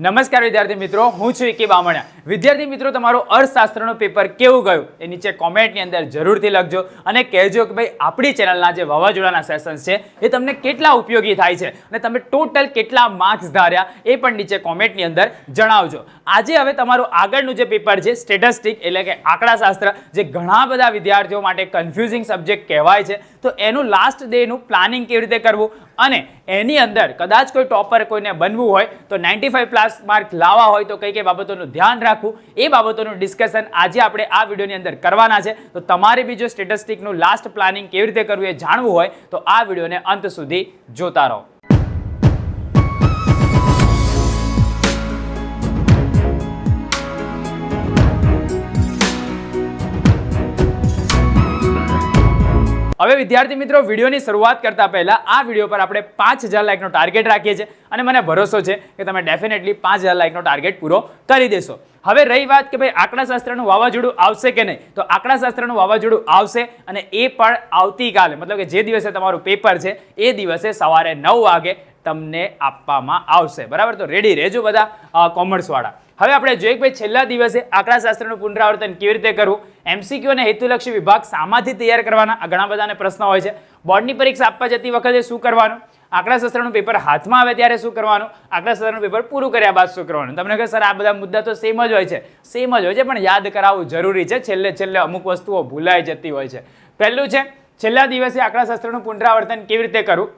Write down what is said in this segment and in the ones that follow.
નમસ્કાર વિદ્યાર્થી મિત્રો, હું છું ઇકી બામણિયા. વિદ્યાર્થી મિત્રો, તમારું અર્થશાસ્ત્રનું પેપર કેવું ગયું એ નીચે કોમેન્ટની અંદર જરૂરથી લખજો અને કહેજો કે ભાઈ આપણી ચેનલના જે વાવાઝોડાના સેશન્સ છે એ તમને કેટલા ઉપયોગી થાય છે અને તમે ટોટલ કેટલા માર્ક્સ ધાર્યા એ પણ નીચે કોમેન્ટની અંદર જણાવજો. આજે હવે તમારું આગળનું જે પેપર છે સ્ટેટિસ્ટિક એટલે કે આંકડાશાસ્ત્ર, જે ઘણા બધા વિદ્યાર્થીઓ માટે કન્ફ્યુઝિંગ સબ્જેક્ટ કહેવાય છે, તો એનું લાસ્ટ ડેનું પ્લાનિંગ કેવી રીતે કરવું અને એની અંદર કદાચ કોઈ ટોપર કોઈને બનવું હોય તો 95+ માર્ક લાવવા હોય તો કઈ કઈ બાબતોનું ધ્યાન રાખવું એ બાબતોનું ડિસ્કશન આજે આપણે આ વિડીયોની અંદર કરવાના છે. તો તમારે બી જો સ્ટેટિસ્ટિકનું લાસ્ટ પ્લાનિંગ કેવી રીતે કરવું એ જાણવું હોય તો આ વિડીયોને અંત સુધી જોતા રહો. હવે વિદ્યાર્થી મિત્રો, વિડીયોની શરૂઆત કરતા પહેલા આ વિડીયો પર આપણે 5000 લાઇકનો ટાર્ગેટ રાખીએ છીએ અને મને ભરોસો છે કે તમે ડેફિનેટલી 5000 લાઇકનો ટાર્ગેટ પૂરો કરી દેશો. હવે રહી વાત કે ભાઈ આંકડાશાસ્ત્રનું વાવાઝોડું આવશે કે નહીં, તો આંકડાશાસ્ત્રનું વાવાઝોડું આવશે અને એ પણ આવતીકાલે, મતલબ કે જે દિવસે તમારું પેપર છે એ દિવસે સવારે 9 વાગે તમને આપવામાં આવશે. બરાબર, તો રેડી રહેજો બધા કોમર્સવાળા. હવે આપણે જોઈએ કે ભાઈ છેલ્લા દિવસે આંકડાશાસ્ત્રનું પુનરાવર્તન કેવી રીતે કરવું, એમસીક્યુ અને હેતુલક્ષી વિભાગ શામાંથી તૈયાર કરવાના, આ ઘણા બધાને પ્રશ્ન હોય છે. બોર્ડની પરીક્ષા આપવા જતી વખતે શું કરવાનું, આંકડાશાસ્ત્રનું પેપર હાથમાં આવે ત્યારે શું કરવાનું, આંકડાશાસ્ત્રનું પેપર પૂરું કર્યા બાદ શું કરવાનું. તમને કહે સર આ બધા મુદ્દા તો સેમ જ હોય છે, પણ યાદ કરાવવું જરૂરી છે. છેલ્લે અમુક વસ્તુઓ ભૂલાઈ જતી હોય છે. પહેલું છે છેલ્લા દિવસે આંકડાશાસ્ત્રનું પુનરાવર્તન કેવી રીતે કરવું.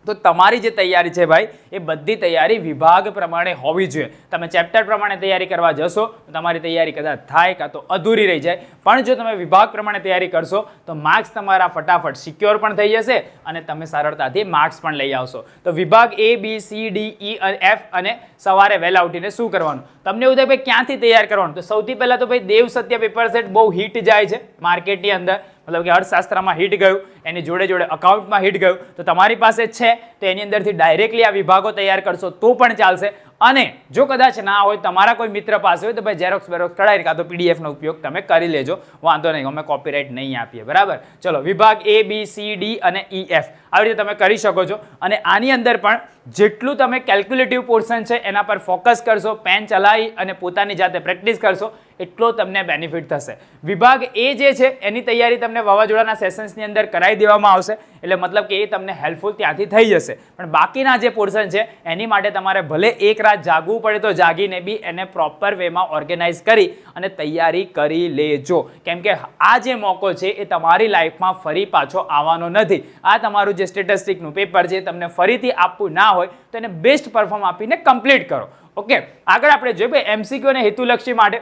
તો તમારી જે તૈયારી છે ભાઈ, એ બધી તૈયારી વિભાગ પ્રમાણે હોવી જોઈએ. તમે ચેપ્ટર પ્રમાણે તૈયારી કરવા જશો તો તમારી તૈયારી કદાચ થાય કાં તો અધૂરી રહી જાય, પણ જો તમે વિભાગ પ્રમાણે તૈયારી કરશો તો માર્ક્સ તમારા ફટાફટ સિક્યોર પણ થઈ જશે અને તમે સરળતાથી માર્ક્સ પણ લઈ આવશો. તો વિભાગ A, B, C, D, E અને F અને સવારે વહેલા ઉઠીને શું કરવાનું. તમને એવું થાય ભાઈ ક્યાંથી તૈયાર કરવાનું, તો સૌથી પહેલાં તો ભાઈ દેવ સત્ય પેપર સેટ બહુ હિટ જાય છે માર્કેટની અંદર, મતલબ કે અર્થશાસ્ત્રમાં હિટ ગયું, એની જોડે જોડે અકાઉન્ટમાં હિટ ગયું, તો તમારી પાસે છે તો એની અંદરથી ડાયરેક્ટલી આ વિભાગો તૈયાર કરશો તો પણ ચાલશે. અને જો કદાચ ના હોય, તમારા કોઈ મિત્ર પાસે હોય તો ભાઈ ઝેરોક્સ કઢાવી કાં તો પીડીએફનો ઉપયોગ તમે કરી લેજો, વાંધો નહીં, અમે કોપીરાઇટ નહીં આપીએ. બરાબર, ચલો વિભાગ A, B, C, D અને E, F આવી રીતે તમે કરી શકો છો. અને આની અંદર પણ જેટલું તમે કેલ્ક્યુલેટિવ પોર્શન છે એના પર ફોકસ કરશો, પેન ચલાવી અને પોતાની જાતે પ્રેક્ટિસ કરશો, એટલો તમને બેનિફિટ થશે. વિભાગ A જે છે એની તૈયારી તમને વાવાઝોડાના સેશન્સની અંદર કરાવી દેવામાં આવશે, એટલે મતલબ કે એ તમને હેલ્પફુલ ત્યાંથી થઈ જશે. પણ બાકીના જે પોર્શન છે એની માટે તમારે ભલે એક રાત જાગવું પડે તો જાગીને બી એને પ્રોપર વેમાં ઓર્ગેનાઇઝ કરી અને તૈયારી કરી લેજો, કેમ કે આ જે મોકો છે એ તમારી લાઈફમાં ફરી પાછો આવવાનો નથી. આ તમારું જે સ્ટેટિસ્ટિકનું પેપર છે તમને ફરીથી આપવું ના હોય તો એને બેસ્ટ પરફોર્મ આપીને કમ્પ્લીટ કરો. ઓકે, આગળ આપણે જોઈએ ભાઈ એમસીક્યુ અને હેતુલક્ષી માટે.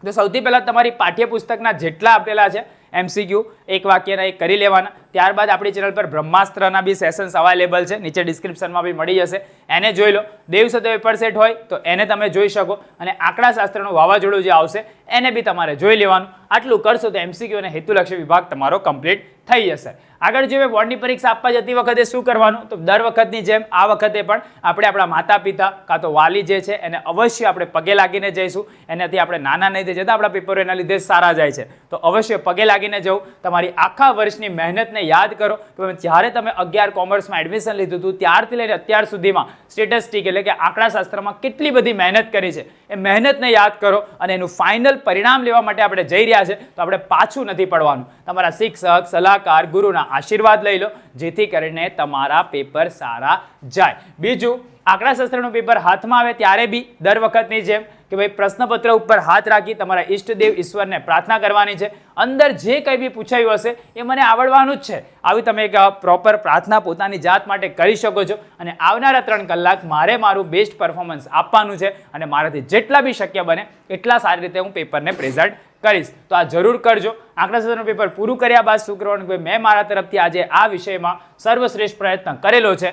તો સૌથી પહેલાં તમારી પાઠ્યપુસ્તકના જેટલા આપેલા છે એમસીક્યુ એક વાક્યના એક કરી લેવાના. ત્યારબાદ આપણી ચેનલ પર બ્રહ્માસ્ત્રના બી સેશન્સ અવેલેબલ છે, નીચે ડિસ્ક્રિપ્શનમાં બી મળી જશે, એને જોઈ લો. દેવસત્ય પેપર સેટ હોય તો એને તમે જોઈ શકો અને આંકડાશાસ્ત્રનું વાવાઝોડું જે આવશે એને બી તમારે જોઈ લેવાનું. આટલું કરશો તો એમસીક્યુ અને હેતુલક્ષી વિભાગ તમારો કમ્પ્લીટ થઈ જશે. આગળ જોઈએ બોર્ડની પરીક્ષા આપવા જતી વખતે શું કરવાનું, તો દર વખતની જેમ આ વખતે પણ આપણે આપણા માતા પિતા કાં તો વાલી જે છે એને અવશ્ય આપણે પગે લાગીને જઈશું. એનાથી આપણે નાના નહીં થઈ જતા, આપણા પેપરો એના લીધે સારા જાય છે, તો અવશ્ય પગે લાગીને જવું. તમારી આખા વર્ષની મહેનતને યાદ કરો કે જ્યારે તમે 11 કોમર્સમાં એડમિશન લીધું હતું ત્યારથી લઈને અત્યાર સુધીમાં સ્ટેટિસ્ટિક એટલે કે આંકડાશાસ્ત્રમાં કેટલી બધી મહેનત કરી છે, એ મહેનતને યાદ કરો અને એનું ફાઇનલ પરિણામ લેવા માટે આપણે જઈ રહ્યા છે. તો આપણે પાછું નથી પડવાનું, તમારા શિક્ષક, સલાહકાર, ગુરુના આશીર્વાદ લઈ લો જેથી કરીને તમારા પેપર સારા જાય. બીજું, આંકડાશાસ્ત્રનું પેપર હાથમાં આવે ત્યારે બી દર વખતની જેમ કે ભાઈ પ્રશ્નપત્ર ઉપર હાથ રાખી તમારા ઈષ્ટદેવ ઈશ્વરને પ્રાર્થના કરવાની છે. અંદર જે કંઈ બી પૂછાયું હશે એ મને આવડવાનું જ છે, આવી તમે એક પ્રોપર પ્રાર્થના પોતાની જાત માટે કરી શકો છો. અને આવનારા 3 કલાક મારે મારું બેસ્ટ પરફોર્મન્સ આપવાનું છે અને મારાથી જેટલા બી શક્ય બને એટલા સારી રીતે હું પેપરને પ્રેઝન્ટ કરીશ. તો આ જરૂર કરજો. આંકડાશાસ્ત્રનું પેપર પૂરું કર્યા બાદ શું કરવાનું, કે મેં મારા તરફથી આજે આ વિષયમાં સર્વશ્રેષ્ઠ પ્રયત્ન કરેલો છે,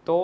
તો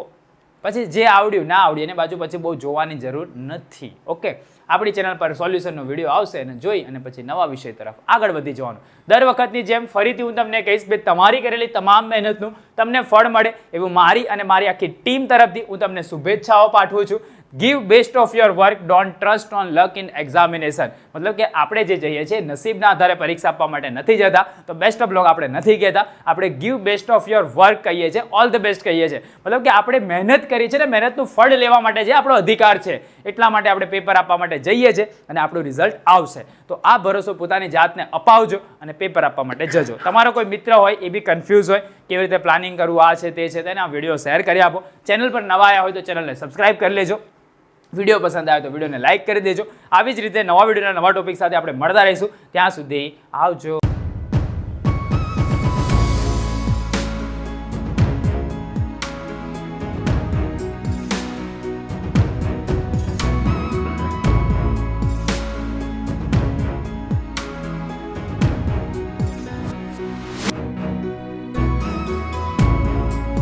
પછી જે આવડ્યું ના આવડ્યું એને બાજુ પછી બહુ જોવાની જરૂર નથી. ઓકે, આપણી ચેનલ પર સોલ્યુશનનો વિડીયો આવશે અને જોઈ અને પછી નવા વિષય તરફ આગળ વધી જવાનું. દર વખતની જેમ ફરીથી હું તમને કહીશ કે તમારી કરેલી તમામ મહેનતનું તમને ફળ મળે એવું મારી અને મારી આખી ટીમ તરફથી હું તમને શુભેચ્છાઓ પાઠવું છું. Give best of your work, don't trust on luck in examination. મતલબ કે આપણે જે જઈએ છીએ નસીબના આધારે પરીક્ષા આપવા માટે નથી જતા, તો બેસ્ટ ઓફ લક આપણે નથી કહેતા, આપણે give best of your work કહીએ છીએ, ઓલ ધ બેસ્ટ કહીએ છીએ. મતલબ કે આપણે મહેનત કરી છે ને મહેનતનું ફળ લેવા માટે જે આપણો અધિકાર છે, એટલા માટે આપણે પેપર આપવા માટે જઈએ છીએ અને આપણું રિઝલ્ટ આવશે. તો આ ભરોસો પોતાની જાતને અપાવજો અને પેપર આપવા માટે જજો. તમારો કોઈ મિત્ર હોય એ બી કન્ફ્યુઝ હોય કેવી રીતે પ્લાનિંગ કરવું, આ છે તે છે, તેને આ વિડીયો શેર કરી આપો. ચેનલ પર નવા આવ્યા હોય તો ચેનલને સબસ્ક્રાઇબ કરી લેજો. વિડીયો પસંદ આવે તો વિડીયોને લાઇક કરી દેજો. આવી જ રીતે નવા વિડીયોના નવા ટોપિક સાથે આપણે મળતા રહીશું. ત્યાં સુધી આવજો.